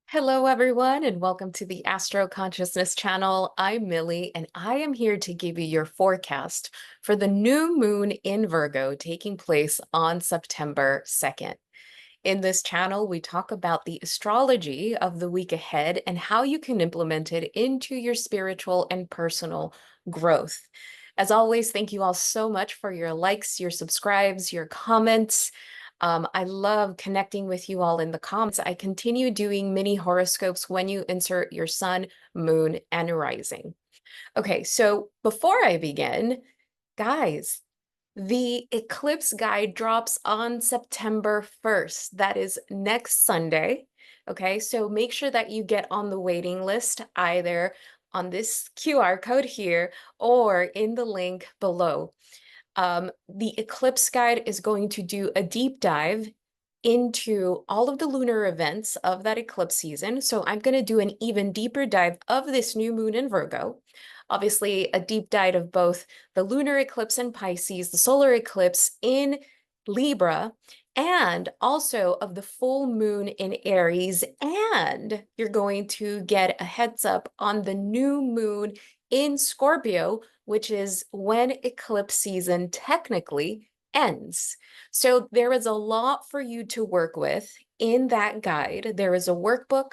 Hello, everyone, and welcome to the Astro Consciousness channel. I'm Millie, and I am here to give you your forecast for the new moon in Virgo taking place on September 2nd. In this channel, we talk about the astrology of the week ahead and how you can implement it into your spiritual and personal growth. As always, thank you all so much for your likes, your subscribes, your comments. I love connecting with you all in the comments. I continue doing mini horoscopes when you insert your sun, moon, and rising. Okay, so before I begin, guys, the eclipse guide drops on September 1st. That is next Sunday. Okay, so make sure that you get on the waiting list either on this QR code here or in the link below. The eclipse guide is going to do a deep dive into all of the lunar events of that eclipse season. So I'm going to do an even deeper dive of this new moon in Virgo. Obviously, a deep dive of both the lunar eclipse in Pisces, the solar eclipse in Libra, and also of the full moon in Aries. And you're going to get a heads up on the new moon in Scorpio, which is when eclipse season technically ends. So there is a lot for you to work with in that guide. There is a workbook.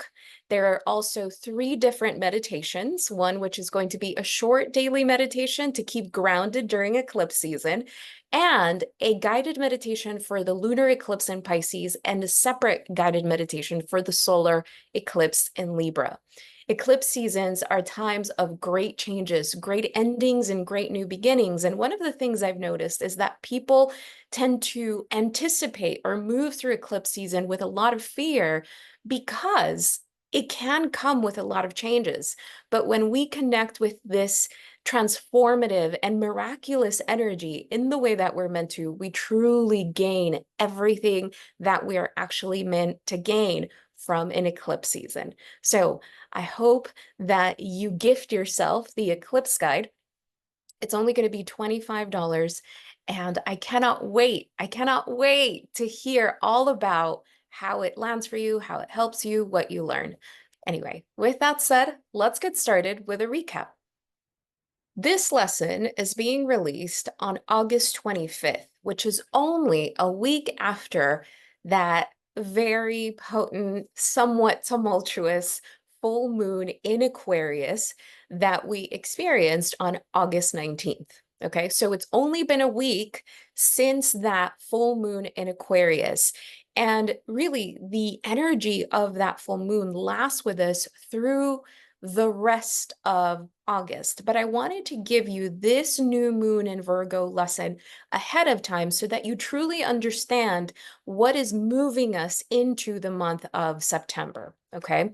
There are also 3 different meditations, one which is going to be a short daily meditation to keep grounded during eclipse season, and a guided meditation for the lunar eclipse in Pisces, and a separate guided meditation for the solar eclipse in Libra. Eclipse seasons are times of great changes, great endings, and great new beginnings. And one of the things I've noticed is that people tend to anticipate or move through eclipse season with a lot of fear because it can come with a lot of changes. But when we connect with this transformative and miraculous energy in the way that we're meant to, we truly gain everything that we are actually meant to gain from an eclipse season. So I hope that you gift yourself the eclipse guide. It's only going to be $25, and I cannot wait. I cannot wait to hear all about how it lands for you, how it helps you, what you learn. Anyway, with that said, let's get started with a recap. This lesson is being released on August 25th, which is only a week after that very potent, somewhat tumultuous full moon in Aquarius that we experienced on August 19th. Okay, so it's only been a week since that full moon in Aquarius. And really, the energy of that full moon lasts with us through the rest of August. But I wanted to give you this new moon in Virgo lesson ahead of time so that you truly understand what is moving us into the month of September. Okay.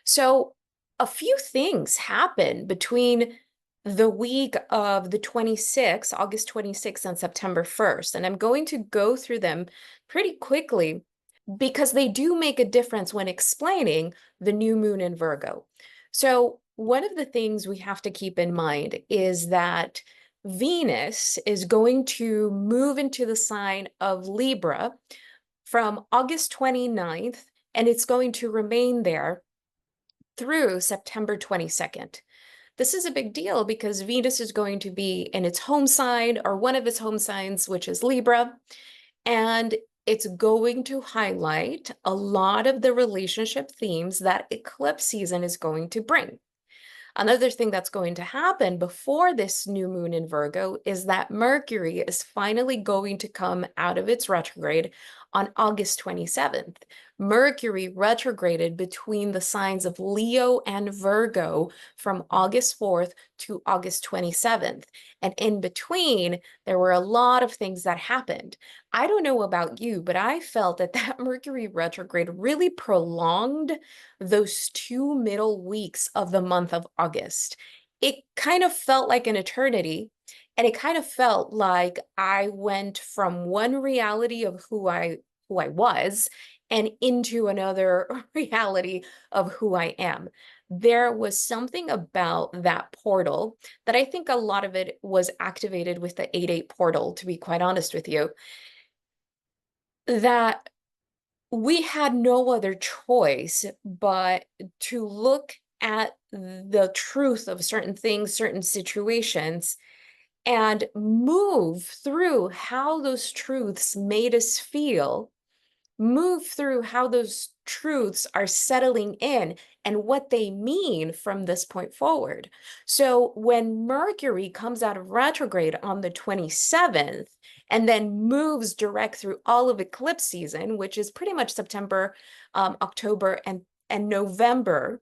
So a few things happen between the week of the 26th, August 26th, and September 1st. And I'm going to go through them pretty quickly because they do make a difference when explaining the new moon in Virgo. So one of the things we have to keep in mind is that Venus is going to move into the sign of Libra from August 29th, and it's going to remain there through September 22nd. This is a big deal because Venus is going to be in its home sign, or one of its home signs, which is Libra, and it's going to highlight a lot of the relationship themes that eclipse season is going to bring. Another thing that's going to happen before this new moon in Virgo is that Mercury is finally going to come out of its retrograde on August 27th. Mercury retrograded between the signs of Leo and Virgo from August 4th to August 27th. And in between, there were a lot of things that happened. I don't know about you, but I felt that that Mercury retrograde really prolonged those 2 middle weeks of the month of August. It kind of felt like an eternity, and it kind of felt like I went from one reality of who I was and into another reality of who I am. There was something about that portal that I think a lot of it was activated with the 8-8 portal, to be quite honest with you, that we had no other choice but to look at the truth of certain things, certain situations, and move through how those truths made us feel, move through how those truths are settling in and what they mean from this point forward. So when Mercury comes out of retrograde on the 27th and then moves direct through all of eclipse season, which is pretty much September, October, and November,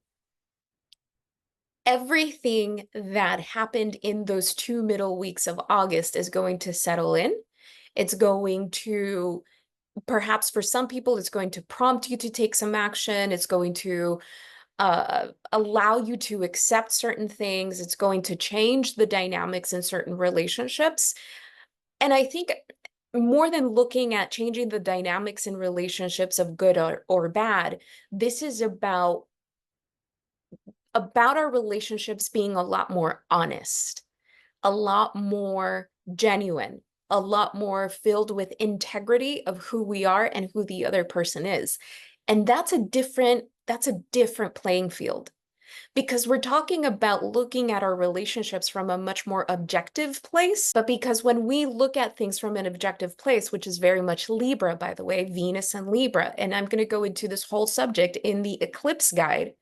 everything that happened in those 2 middle weeks of August is going to settle in. It's going to, perhaps for some people, it's going to prompt you to take some action. It's going to allow you to accept certain things. It's going to change the dynamics in certain relationships. And I think more than looking at changing the dynamics in relationships of good or bad, this is about our relationships being a lot more honest, a lot more genuine, a lot more filled with integrity of who we are and who the other person is. And that's a different playing field, because we're talking about looking at our relationships from a much more objective place. But because when we look at things from an objective place, which is very much Libra, by the way, Venus and Libra, and I'm going to go into this whole subject in the eclipse guide,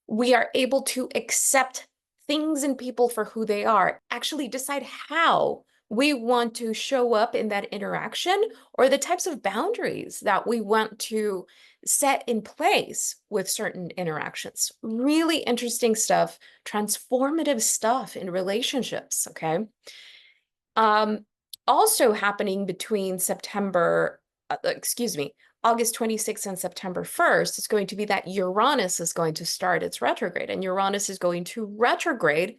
we are able to accept things and people for who they are, actually decide how we want to show up in that interaction, or the types of boundaries that we want to set in place with certain interactions. Really interesting stuff, transformative stuff in relationships, okay? Also happening between August 26th and September 1st is going to be that Uranus is going to start its retrograde, and Uranus is going to retrograde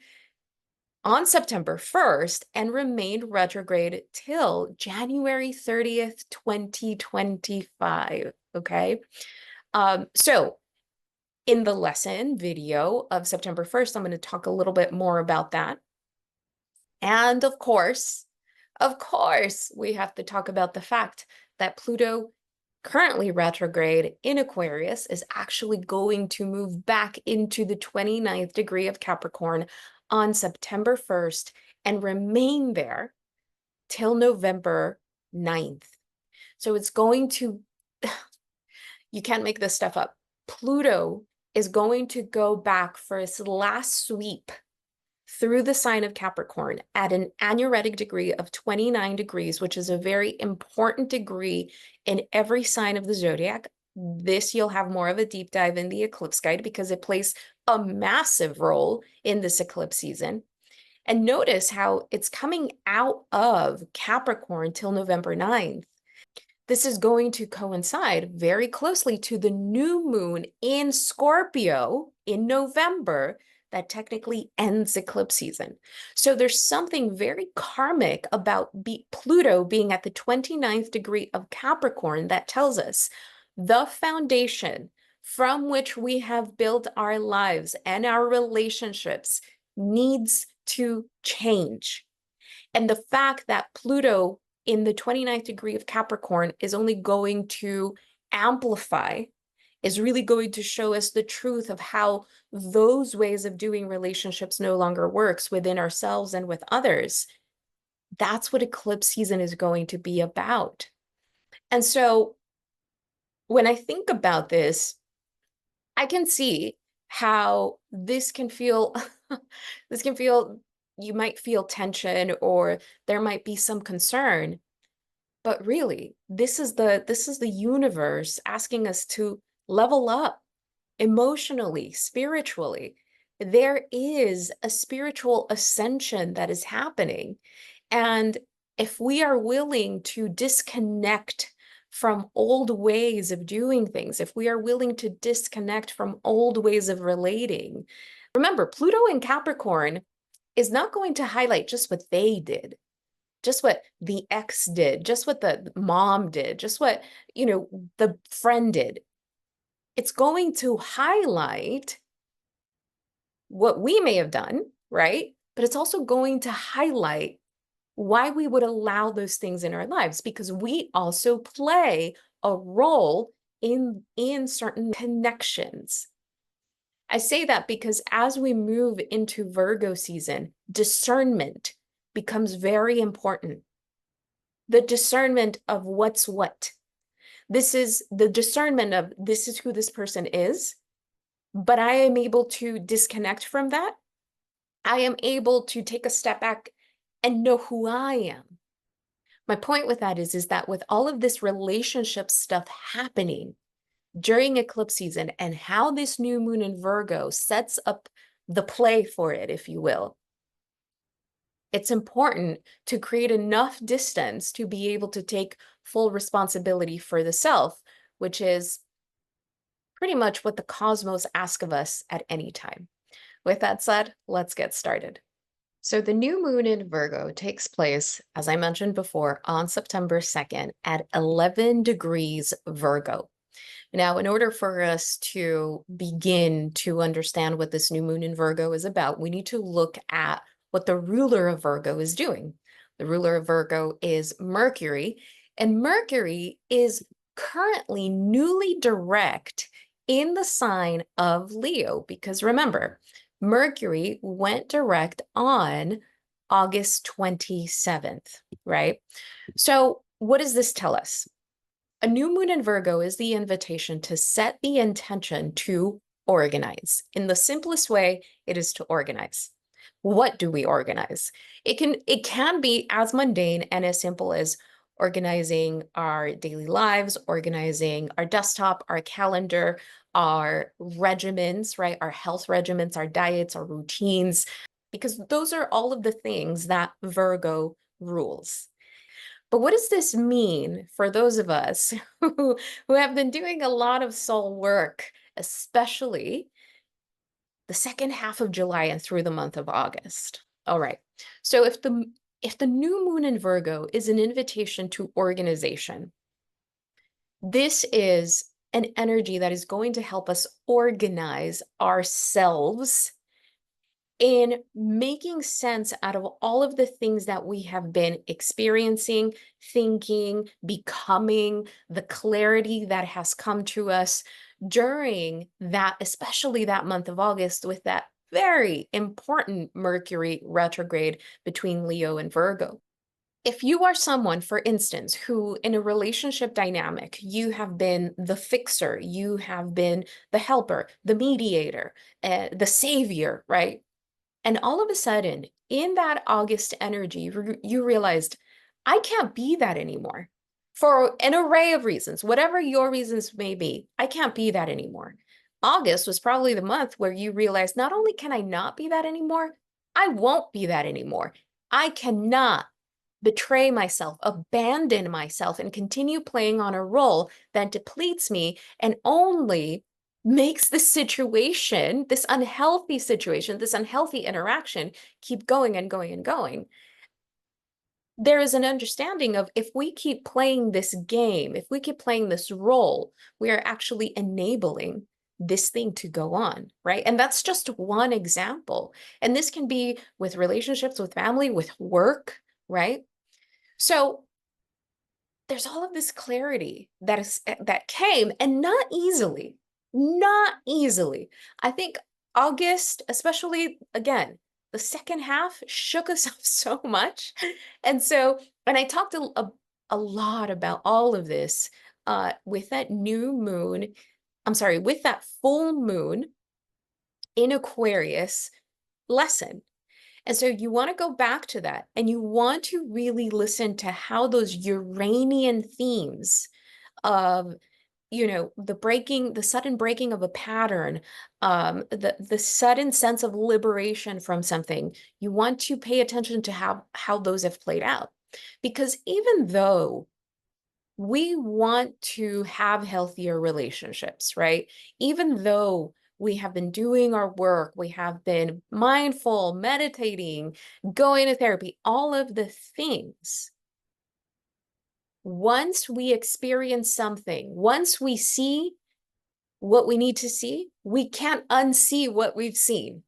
on September 1st and remain retrograde till January 30th, 2025, okay? So in the lesson video of September 1st, I'm going to talk a little bit more about that. And of course, we have to talk about the fact that Pluto, currently retrograde in Aquarius, is actually going to move back into the 29th degree of Capricorn on September 1st and remain there till November 9th. So it's going to, you can't make this stuff up. Pluto is going to go back for its last sweep through the sign of Capricorn at an aneretic degree of 29 degrees, which is a very important degree in every sign of the zodiac. This you'll have more of a deep dive in the eclipse guide, because it plays a massive role in this eclipse season. And notice how it's coming out of Capricorn till November 9th. This is going to coincide very closely to the new moon in Scorpio in November that technically ends eclipse season. So there's something very karmic about Pluto being at the 29th degree of Capricorn that tells us the foundation from which we have built our lives and our relationships needs to change. And the fact that Pluto in the 29th degree of Capricorn is only going to amplify, is really going to show us the truth of how those ways of doing relationships no longer works within ourselves and with others. That's what eclipse season is going to be about. And so when I think about this, I can see how this can feel, you might feel tension, or there might be some concern. But really, this is the universe asking us to level up emotionally, spiritually. There is a spiritual ascension that is happening. And if we are willing to disconnect from old ways of doing things, if we are willing to disconnect from old ways of relating, remember, Pluto in Capricorn is not going to highlight just what they did, just what the ex did, just what the mom did, just what, the friend did. It's going to highlight what we may have done, right? But it's also going to highlight why we would allow those things in our lives, because we also play a role in certain connections. I say that because as we move into Virgo season, discernment becomes very important. The discernment of what's what. This is the discernment of this is who this person is, but I am able to disconnect from that. I am able to take a step back and know who I am. My point with that is that with all of this relationship stuff happening during eclipse season and how this new moon in Virgo sets up the play for it, if you will, it's important to create enough distance to be able to take full responsibility for the self, which is pretty much what the cosmos asks of us at any time. With that said, let's get started. So the new moon in Virgo takes place, as I mentioned before, on September 2nd at 11 degrees Virgo. Now, in order for us to begin to understand what this new moon in Virgo is about, we need to look at what the ruler of Virgo is doing. The ruler of Virgo is Mercury, and Mercury is currently newly direct in the sign of Leo, because remember, Mercury went direct on August 27th, right? So what does this tell us? A new moon in Virgo is the invitation to set the intention to organize. In the simplest way, it is to organize. What do we organize? It can be as mundane and as simple as organizing our daily lives, organizing our desktop, our calendar, our regimens, right? Our health regimens, our diets, our routines, because those are all of the things that Virgo rules. But what does this mean for those of us who have been doing a lot of soul work, especially the second half of July and through the month of August? All right. So if the new moon in Virgo is an invitation to organization, this is an energy that is going to help us organize ourselves in making sense out of all of the things that we have been experiencing, thinking, becoming, the clarity that has come to us during that, especially that month of August, with that very important Mercury retrograde between Leo and Virgo. If you are someone, for instance, who in a relationship dynamic, you have been the fixer, you have been the helper, the mediator, the savior, right? And all of a sudden, in that August energy, you realized, I can't be that anymore for an array of reasons, whatever your reasons may be. I can't be that anymore. August was probably the month where you realized, not only can I not be that anymore, I won't be that anymore. I cannot betray myself, abandon myself, and continue playing on a role that depletes me and only makes the situation, this unhealthy situation, this unhealthy interaction keep going and going and going. There is an understanding of if we keep playing this game, if we keep playing this role, we are actually enabling this thing to go on, right? And that's just one example. And this can be with relationships, with family, with work, right? So there's all of this clarity that came, and not easily, not easily. I think August, especially again, the second half shook us up so much. And so, and I talked a lot about all of this with that new moon, I'm sorry, with that full moon in Aquarius lesson. And so you want to go back to that and you want to really listen to how those Uranian themes of, the sudden breaking of a pattern, the sudden sense of liberation from something, you want to pay attention to how those have played out. Because even though we want to have healthier relationships, right? Even though we have been doing our work, we have been mindful, meditating, going to therapy, all of the things. Once we experience something, once we see what we need to see, we can't unsee what we've seen.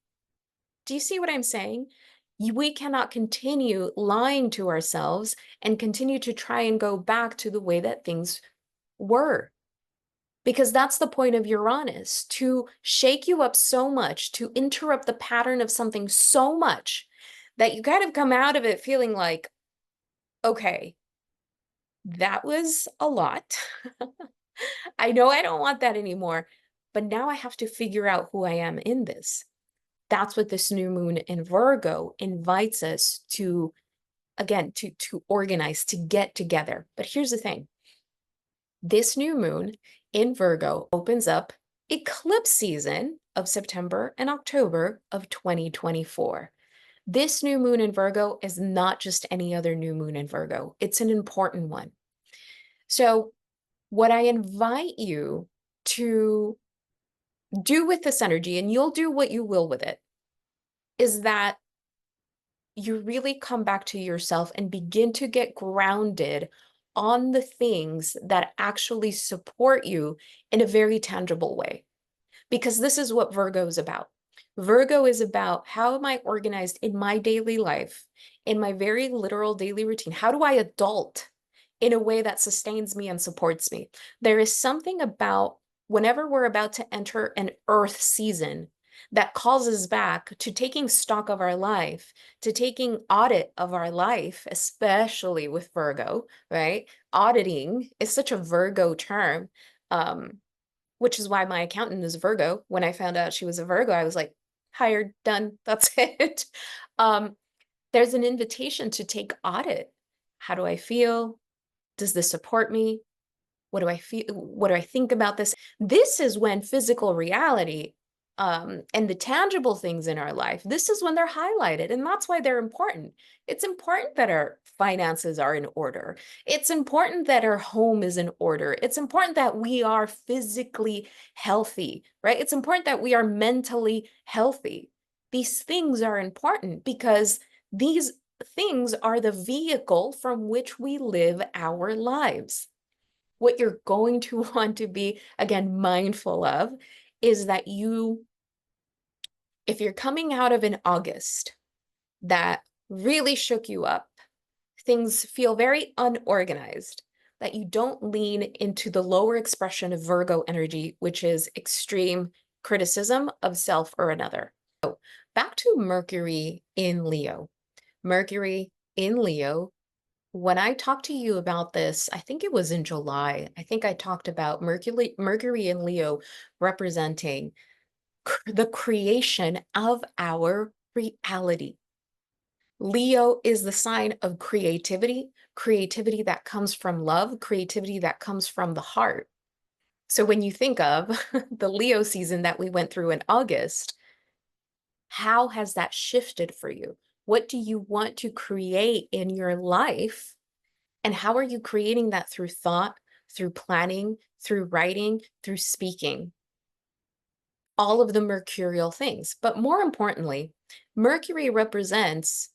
Do you see what I'm saying? We cannot continue lying to ourselves and continue to try and go back to the way that things were. Because that's the point of Uranus, to shake you up so much, to interrupt the pattern of something so much that you kind of come out of it feeling like, okay, that was a lot. I know I don't want that anymore, but now I have to figure out who I am in this. That's what this new moon in Virgo invites us to, again, to organize, to get together. But here's the thing. This new moon in Virgo opens up eclipse season of September and October of 2024. This new moon in Virgo is not just any other new moon in Virgo. It's an important one. So what I invite you to do with this energy, and you'll do what you will with it, is that you really come back to yourself and begin to get grounded on the things that actually support you in a very tangible way. Because this is what Virgo is about. Virgo is about, how am I organized in my daily life, in my very literal daily routine? How do I adult in a way that sustains me and supports me? There is something about whenever we're about to enter an earth season that calls us back to taking stock of our life, to taking audit of our life, especially with Virgo, right? Auditing is such a Virgo term, which is why my accountant is Virgo. When I found out she was a Virgo, I was like, hired, done, that's it. There's an invitation to take audit. How do I feel? Does this support me? What do I feel? What do I think about this? This is when physical reality and the tangible things in our life, this is when they're highlighted. And that's why they're important. It's important that our finances are in order. It's important that our home is in order. It's important that we are physically healthy, right? It's important that we are mentally healthy. These things are important because these things are the vehicle from which we live our lives. What you're going to want to be, again, mindful of is that if you're coming out of an August that really shook you up, things feel very unorganized, that you don't lean into the lower expression of Virgo energy, which is extreme criticism of self or another. So back to Mercury in Leo. Mercury in Leo, when I talked to you about this, I think it was in July, I think I talked about Mercury in Leo representing the creation of our reality. Leo is the sign of creativity, creativity that comes from love, creativity that comes from the heart. So when you think of the Leo season that we went through in August, how has that shifted for you? What do you want to create in your life? And how are you creating that through thought, through planning, through writing, through speaking? All of the mercurial things. But more importantly, Mercury represents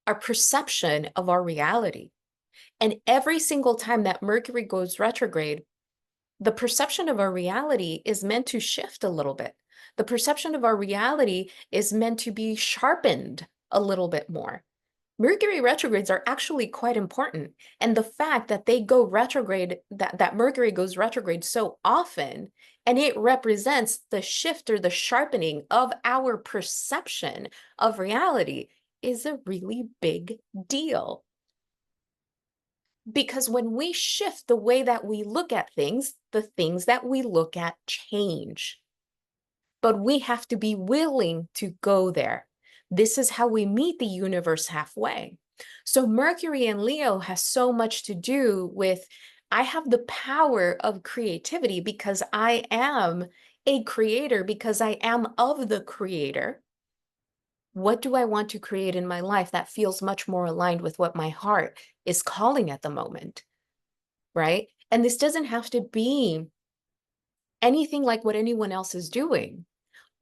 our perception of our reality. And every single time that Mercury goes retrograde, the perception of our reality is meant to shift a little bit. The perception of our reality is meant to be sharpened a little bit more. Mercury retrogrades are actually quite important. And the fact that they go retrograde, that Mercury goes retrograde so often, and it represents the shift or the sharpening of our perception of reality, is a really big deal. Because when we shift the way that we look at things, the things that we look at change. But we have to be willing to go there. This is how we meet the universe halfway. So Mercury in Leo has so much to do with, I have the power of creativity because I am a creator, because I am of the creator. What do I want to create in my life that feels much more aligned with what my heart is calling at the moment, right? And this doesn't have to be anything like what anyone else is doing.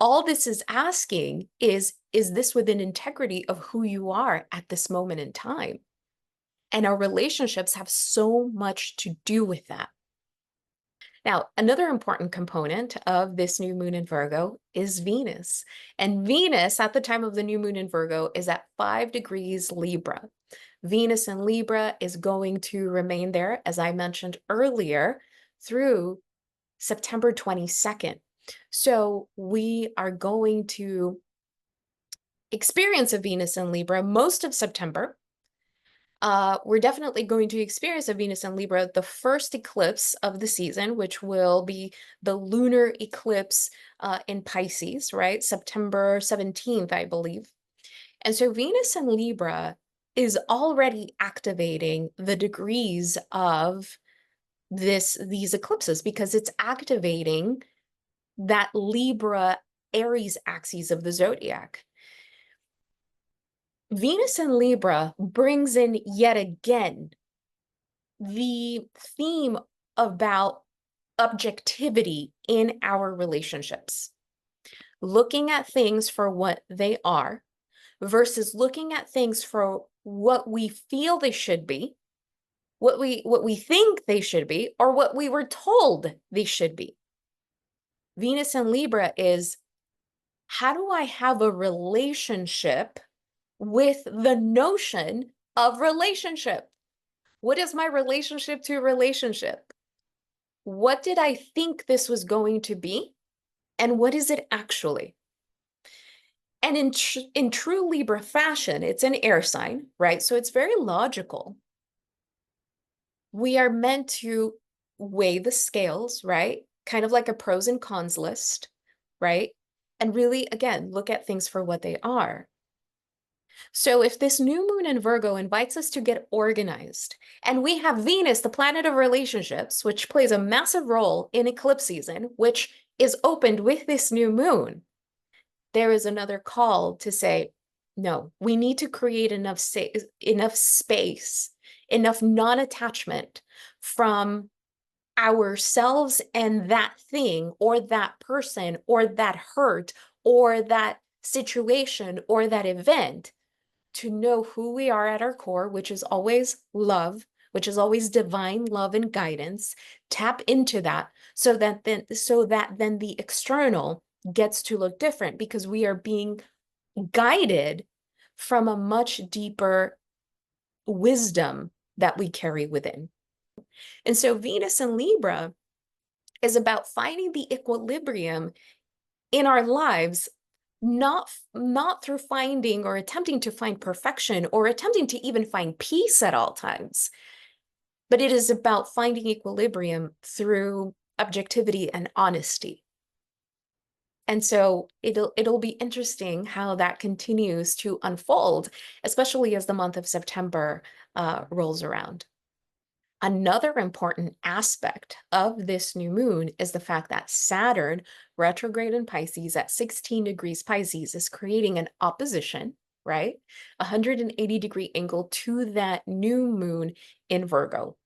All this is asking is this within integrity of who you are at this moment in time? And our relationships have so much to do with that. Now, another important component of this new moon in Virgo is Venus. And Venus at the time of the new moon in Virgo is at 5 degrees Libra. Venus in Libra is going to remain there, as I mentioned earlier, through September 22nd. So we are going to experience a Venus in Libra most of September. We're definitely going to experience a Venus in Libra, the first eclipse of the season, which will be the lunar eclipse in Pisces, right? September 17th, I believe. And so Venus in Libra is already activating the degrees of these eclipses because it's activating that Libra Aries axis of the zodiac. Venus in Libra brings in yet again the theme about objectivity in our relationships, looking at things for what they are versus looking at things for what we feel they should be, what we think they should be, or what we were told they should be. Venus in Libra is, how do I have a relationship with the notion of relationship? What is my relationship to relationship? What did I think this was going to be? And what is it actually? And in true Libra fashion, it's an air sign, right? So it's very logical. We are meant to weigh the scales, right? Kind of like a pros and cons list, right? And really, again, look at things for what they are. So if this new moon in Virgo invites us to get organized, and we have Venus, the planet of relationships, which plays a massive role in eclipse season, which is opened with this new moon, there is another call to say, no, we need to create enough space, enough non-attachment from ourselves and that thing or that person or that hurt or that situation or that event to know who we are at our core, which is always love, which is always divine love and guidance. Tap into that so that then the external gets to look different because we are being guided from a much deeper wisdom that we carry within. And so Venus in Libra is about finding the equilibrium in our lives, not through finding or attempting to find perfection or attempting to even find peace at all times, but it is about finding equilibrium through objectivity and honesty. And so it'll be interesting how that continues to unfold, especially as the month of September rolls around. Another important aspect of this new moon is the fact that Saturn, retrograde in Pisces at 16 degrees Pisces, is creating an opposition, right? 180-degree angle to that new moon in Virgo.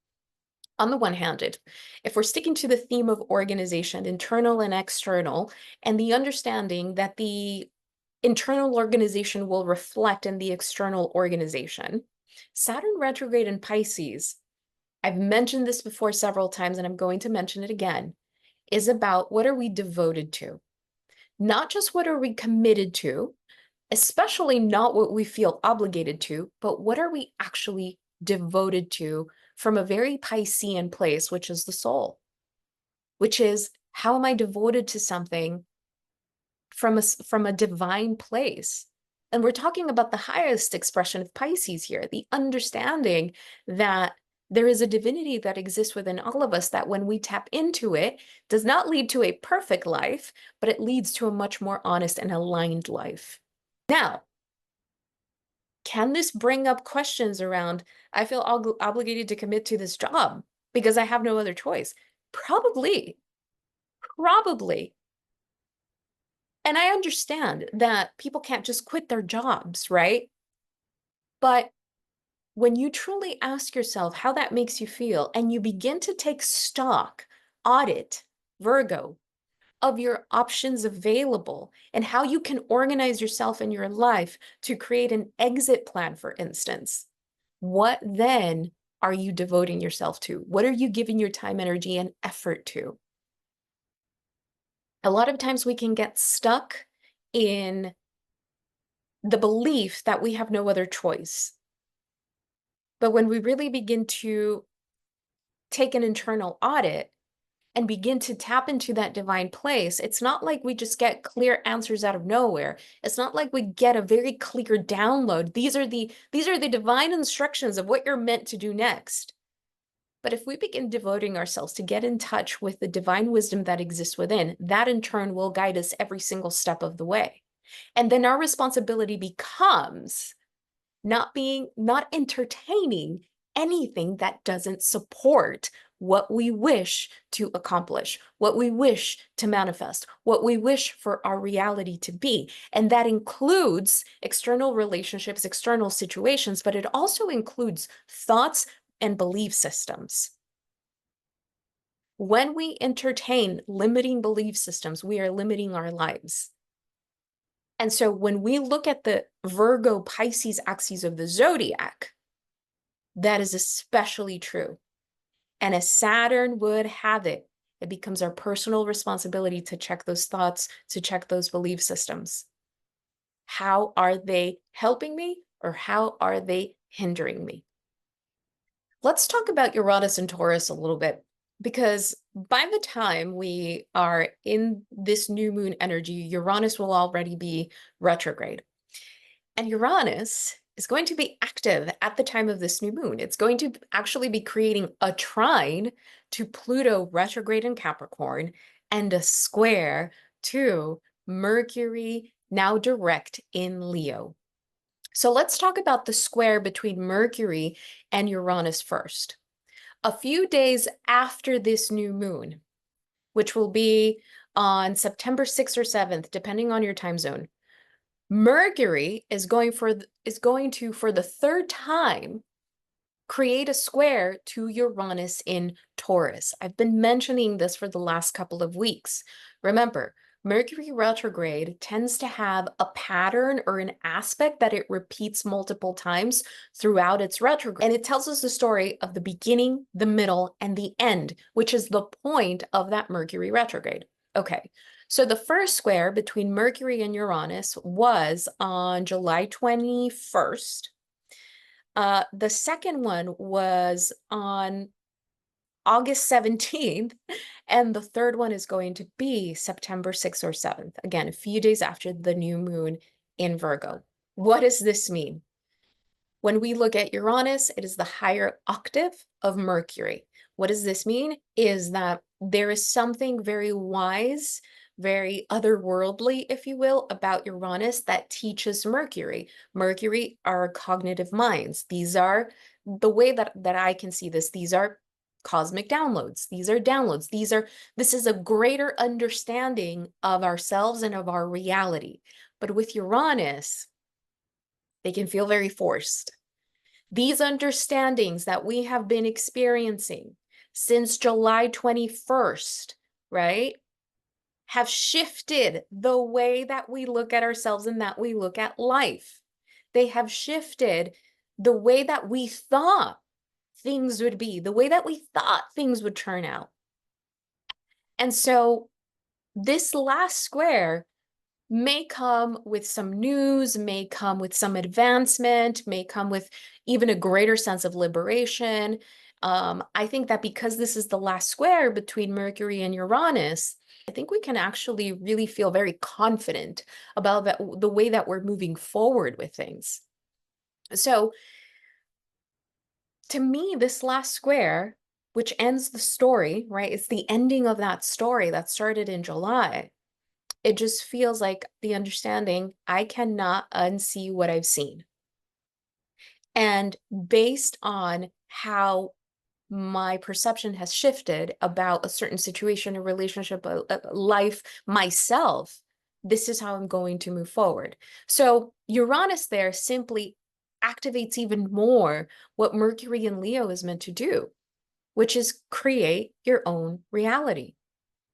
On the one hand, if we're sticking to the theme of organization, internal and external, and the understanding that the internal organization will reflect in the external organization, Saturn retrograde in Pisces, I've mentioned this before several times, and I'm going to mention it again, is about what are we devoted to? Not just what are we committed to, especially not what we feel obligated to, but what are we actually devoted to from a very Piscean place, which is the soul, which is how am I devoted to something from a divine place? And we're talking about the highest expression of Pisces here, the understanding that there is a divinity that exists within all of us that when we tap into it, does not lead to a perfect life, but it leads to a much more honest and aligned life. Now, can this bring up questions around, I feel obligated to commit to this job because I have no other choice? Probably. And I understand that people can't just quit their jobs, right? But when you truly ask yourself how that makes you feel and you begin to take stock, audit, Virgo, of your options available and how you can organize yourself in your life to create an exit plan, for instance, what then are you devoting yourself to? What are you giving your time, energy, and effort to? A lot of times we can get stuck in the belief that we have no other choice. But when we really begin to take an internal audit, and begin to tap into that divine place, it's not like we just get clear answers out of nowhere. It's not like we get a very clear download. These are the divine instructions of what you're meant to do next. But if we begin devoting ourselves to get in touch with the divine wisdom that exists within, that in turn will guide us every single step of the way. And then our responsibility becomes not entertaining anything that doesn't support what we wish to accomplish, what we wish to manifest, what we wish for our reality to be. And that includes external relationships, external situations, but it also includes thoughts and belief systems. When we entertain limiting belief systems, we are limiting our lives. And so when we look at the Virgo Pisces axes of the zodiac, that is especially true. And as Saturn would have it, it becomes our personal responsibility to check those thoughts, to check those belief systems. How are they helping me, or how are they hindering me? Let's talk about Uranus and Taurus a little bit, because by the time we are in this new moon energy, Uranus will already be retrograde. And Uranus is going to be active at the time of this new moon. It's going to actually be creating a trine to Pluto retrograde in Capricorn and a square to Mercury now direct in Leo. So let's talk about the square between Mercury and Uranus first. A few days after this new moon, which will be on September 6th or 7th, depending on your time zone, Mercury is going to, for the third time, create a square to Uranus in Taurus. I've been mentioning this for the last couple of weeks. Remember, Mercury retrograde tends to have a pattern or an aspect that it repeats multiple times throughout its retrograde. And it tells us the story of the beginning, the middle, and the end, which is the point of that Mercury retrograde. Okay, so the first square between Mercury and Uranus was on July 21st. The second one was on August 17th, and the third one is going to be September 6th or 7th. Again, a few days after the new moon in Virgo. What does this mean? When we look at Uranus, it is the higher octave of Mercury. What does this mean? Is that there is something very wise, very otherworldly, if you will, about Uranus that teaches Mercury. Mercury are cognitive minds. These are the way that I can see this. These are cosmic downloads. These are downloads. This is a greater understanding of ourselves and of our reality. But with Uranus, they can feel very forced. These understandings that we have been experiencing since July 21st, right, have shifted the way that we look at ourselves and that we look at life. They have shifted the way that we thought things would be, the way that we thought things would turn out. And so this last square may come with some news, may come with some advancement, may come with even a greater sense of liberation. I think that because this is the last square between Mercury and Uranus, I think we can actually really feel very confident about the way that we're moving forward with things. So to me, this last square, which ends the story, right? It's the ending of that story that started in July. It just feels like the understanding, I cannot unsee what I've seen. And based on how my perception has shifted about a certain situation, a relationship, a life, myself, this is how I'm going to move forward. So Uranus there simply activates even more what Mercury in Leo is meant to do, which is create your own reality.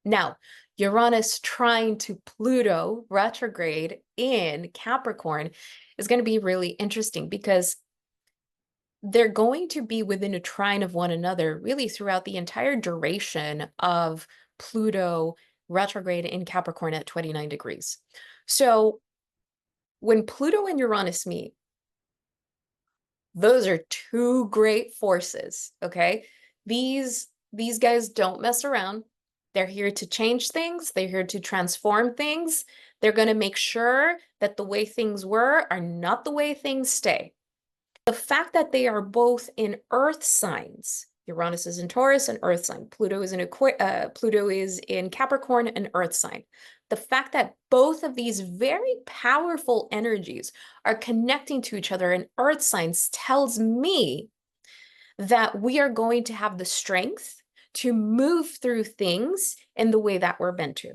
Now, Uranus trine to Pluto retrograde in Capricorn is going to be really interesting because they're going to be within a trine of one another really throughout the entire duration of Pluto retrograde in Capricorn at 29 degrees. So when Pluto and Uranus meet, those are two great forces, okay? These guys don't mess around. They're here to change things. They're here to transform things. They're going to make sure that the way things were are not the way things stay. The fact that they are both in earth signs, Uranus is in Taurus, an earth sign. Pluto is in Capricorn, an earth sign. The fact that both of these very powerful energies are connecting to each other in earth signs tells me that we are going to have the strength to move through things in the way that we're meant to.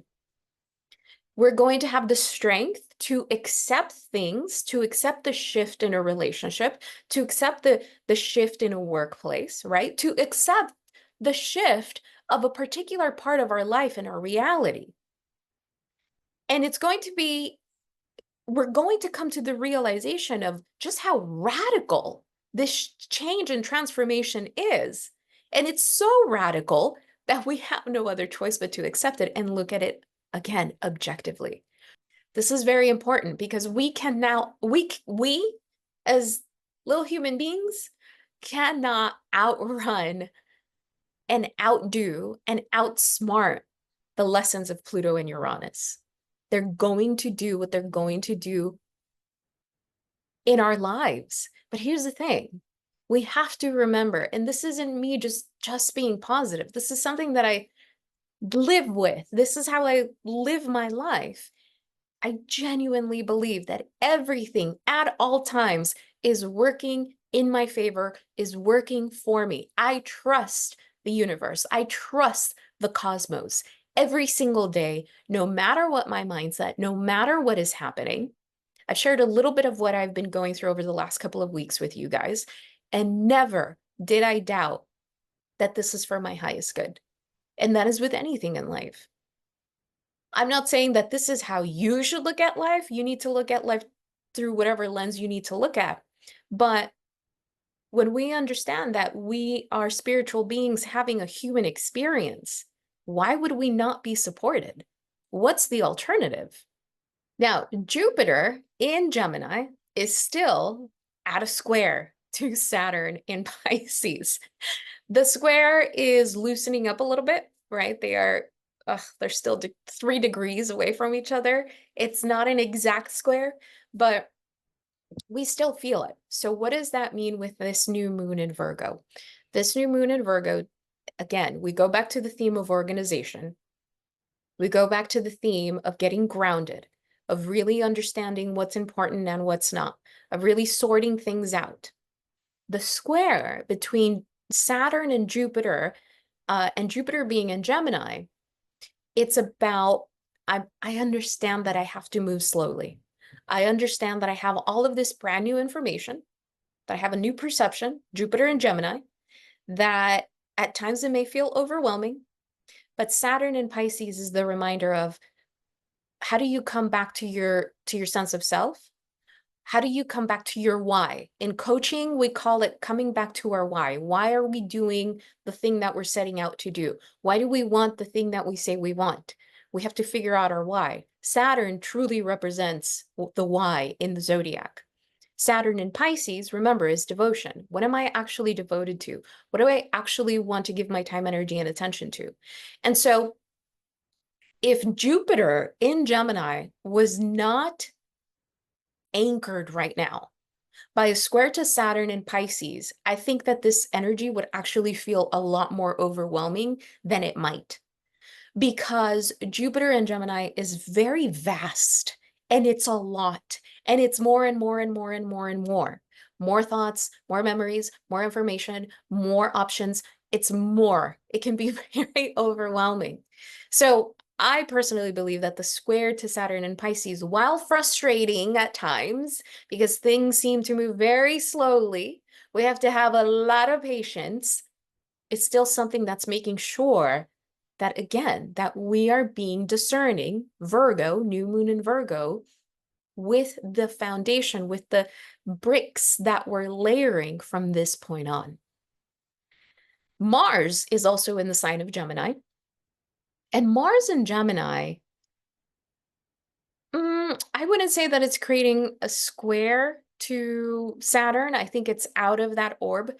We're going to have the strength to accept things, to accept the shift in a relationship, to accept the shift in a workplace, right? To accept the shift of a particular part of our life and our reality. And it's going to be, we're going to come to the realization of just how radical this change and transformation is. And it's so radical that we have no other choice but to accept it and look at it again objectively. This is very important because we can now, we as little human beings cannot outrun and outdo and outsmart the lessons of Pluto and Uranus. They're going to do what they're going to do in our lives. But here's the thing. We have to remember, and this isn't me just being positive. This is something that I live with. This is how I live my life. I genuinely believe that everything at all times is working in my favor, is working for me. I trust the universe. I trust the cosmos every single day, no matter what my mindset, no matter what is happening. I've shared a little bit of what I've been going through over the last couple of weeks with you guys, and never did I doubt that this is for my highest good. And that is with anything in life. I'm not saying that this is how you should look at life. You need to look at life through whatever lens you need to look at. But when we understand that we are spiritual beings having a human experience, why would we not be supported? What's the alternative? Now, Jupiter in Gemini is still at a square to Saturn in Pisces. The square is loosening up a little bit, right? They're still 3 degrees away from each other. It's not an exact square, but we still feel it. So what does that mean with this new moon in Virgo? This new moon in Virgo, again, we go back to the theme of organization. We go back to the theme of getting grounded, of really understanding what's important and what's not, of really sorting things out. The square between Saturn and Jupiter being in Gemini, it's about, I understand that I have to move slowly. I understand that I have all of this brand new information, that I have a new perception, Jupiter and Gemini, that at times it may feel overwhelming, but Saturn in Pisces is the reminder of how do you come back to your sense of self? How do you come back to your why? In coaching, we call it coming back to our why. Why are we doing the thing that we're setting out to do? Why do we want the thing that we say we want? We have to figure out our why. Saturn truly represents the why in the zodiac. Saturn in Pisces, remember, is devotion. What am I actually devoted to? What do I actually want to give my time, energy, and attention to? And so if Jupiter in Gemini was not anchored right now by a square to Saturn in Pisces, I think that this energy would actually feel a lot more overwhelming than it might. Because Jupiter in Gemini is very vast and it's a lot and it's more and more and more and more and more. More thoughts, more memories, more information, more options. It's more. It can be very overwhelming. So I personally believe that the square to Saturn in Pisces, while frustrating at times, because things seem to move very slowly, we have to have a lot of patience. It's still something that's making sure that, again, that we are being discerning, Virgo, new moon in Virgo, with the foundation, with the bricks that we're layering from this point on. Mars is also in the sign of Gemini. And Mars in Gemini, I wouldn't say that it's creating a square to Saturn. I think it's out of that orb.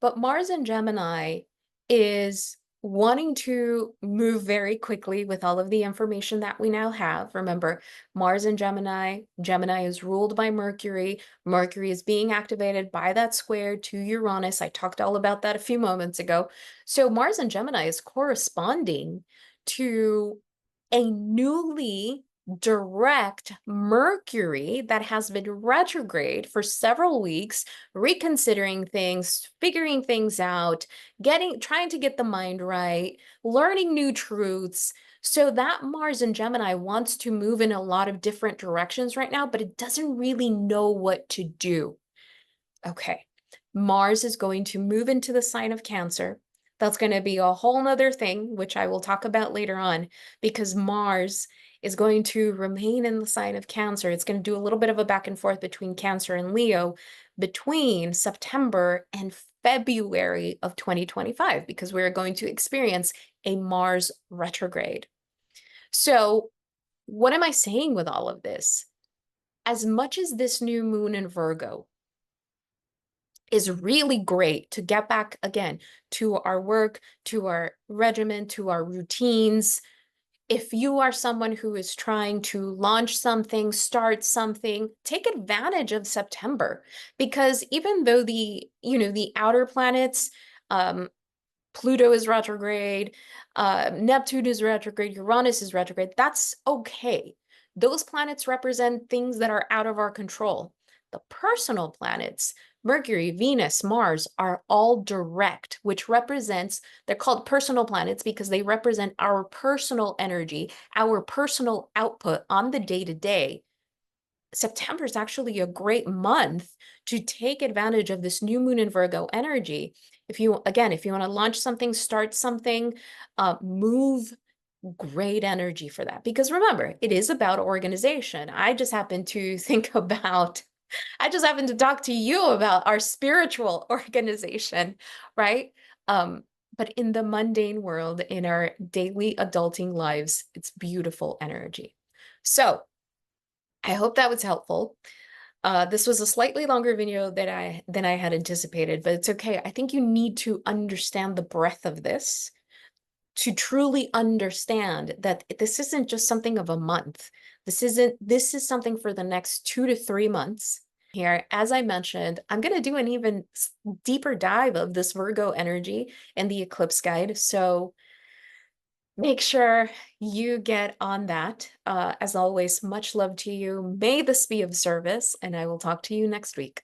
But Mars in Gemini is wanting to move very quickly with all of the information that we now have. Remember, Mars in Gemini, Gemini is ruled by Mercury. Mercury is being activated by that square to Uranus. I talked all about that a few moments ago. So Mars in Gemini is corresponding to a newly direct Mercury that has been retrograde for several weeks, reconsidering things, figuring things out, trying to get the mind right, learning new truths. So that Mars in Gemini wants to move in a lot of different directions right now, but it doesn't really know what to do. Okay, Mars is going to move into the sign of Cancer. That's going to be a whole nother thing, which I will talk about later on, because Mars is going to remain in the sign of Cancer. It's going to do a little bit of a back and forth between Cancer and Leo between September and February of 2025, because we're going to experience a Mars retrograde. So, what am I saying with all of this? As much as this new moon in Virgo is really great to get back again to our work, to our regimen, to our routines. If you are someone who is trying to launch something, start something, take advantage of September, because even though the outer planets, Pluto is retrograde, Neptune is retrograde, Uranus is retrograde, that's okay. Those planets represent things that are out of our control. The personal planets, Mercury, Venus, Mars, are all direct, which represents, they're called personal planets because they represent our personal energy, our personal output on the day-to-day. September is actually a great month to take advantage of this new moon in Virgo energy. If you want to launch something, start something, move, great energy for that. Because remember, it is about organization. I just happen to talk to you about our spiritual organization, right? But in the mundane world, in our daily adulting lives, it's beautiful energy. So I hope that was helpful. This was a slightly longer video than I had anticipated, but it's okay. I think you need to understand the breadth of this to truly understand that this isn't just something of a month. This is something for the next 2 to 3 months. Here, as I mentioned, I'm going to do an even deeper dive of this Virgo energy and the eclipse guide. So make sure you get on that. As always, much love to you. May this be of service, and I will talk to you next week.